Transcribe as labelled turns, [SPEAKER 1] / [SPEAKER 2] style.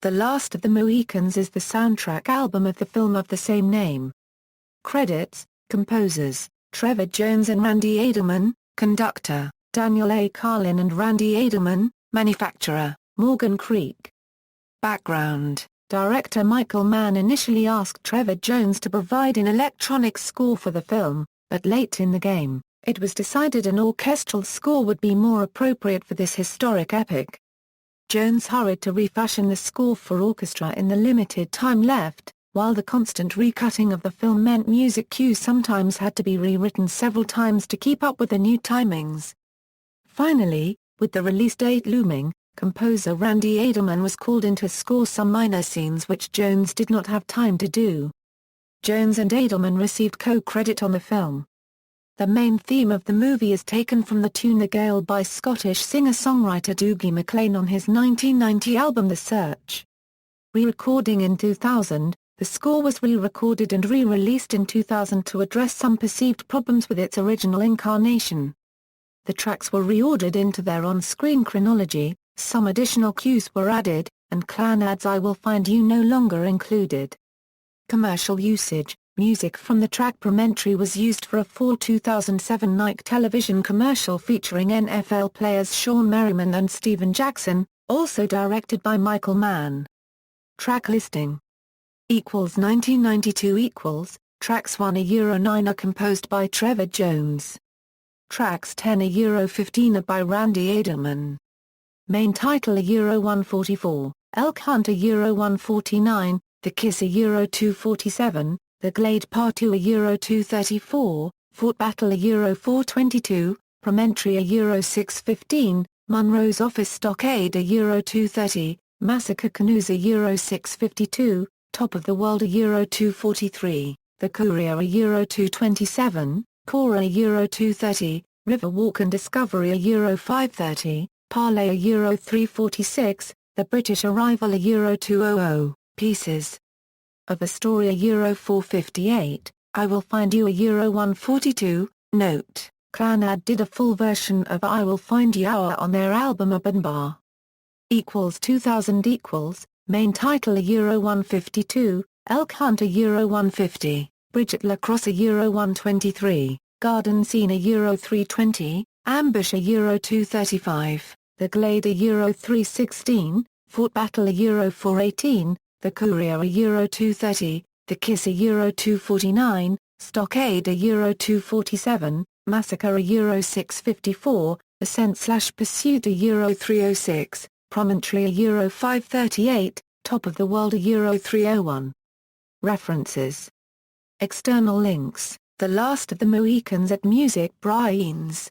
[SPEAKER 1] The Last of the Mohicans is the soundtrack album of the film of the same name. Credits: composers, Trevor Jones and Randy Edelman, conductor, Daniel A. Carlin and Randy Edelman, manufacturer, Morgan Creek. Background: director Michael Mann initially asked Trevor Jones to provide an electronic score for the film, but late in the game, it was decided an orchestral score would be more appropriate for this historic epic. Jones hurried to refashion the score for orchestra in the limited time left, while the constant recutting of the film meant music cues sometimes had to be rewritten several times to keep up with the new timings. Finally, with the release date looming, composer Randy Edelman was called in to score some minor scenes which Jones did not have time to do. Jones and Edelman received co-credit on the film. The main theme of the movie is taken from the tune The Gale by Scottish singer-songwriter Dougie MacLean on his 1990 album The Search. Re-recording in 2000, the score was re-recorded and re-released in 2000 to address some perceived problems with its original incarnation. The tracks were reordered into their on-screen chronology, some additional cues were added, and Clannad's I Will Find You no longer included. Commercial usage: music from the track Promontory was used for a fall 2007 Nike television commercial featuring NFL players Shawn Merriman and Steven Jackson, also directed by Michael Mann. Track listing: 1992 tracks 1-9 are composed by Trevor Jones. Tracks 10-15 are by Randy Edelman. Main title €144, Elk Hunt €149, The Kiss €247, The Glade Part 2 €234, Fort Battle €422, Promontory €615, Monroe's Office Stockade €230, Massacre Canoes €652, Top of the World €243, The Courier €227, Cora €230, Riverwalk and Discovery €530, Parlay €346, The British Arrival €200, Pieces of a Story €458, I Will Find You €142. Note: Clannad did a full version of I Will Find You on their album Urban Bar. 2000 main title €152, Elk Hunt €150, Bridget Lacrosse €123, Garden Scene €320, Ambush €235, The Glade €316, Fort Battle €418, The Courier €230, The Kiss €249, Stockade €247, Massacre €654, Ascent/Pursuit €306, Promontory €538, Top of the World €301. References. External links: The Last of the Mohicans at Music Brains.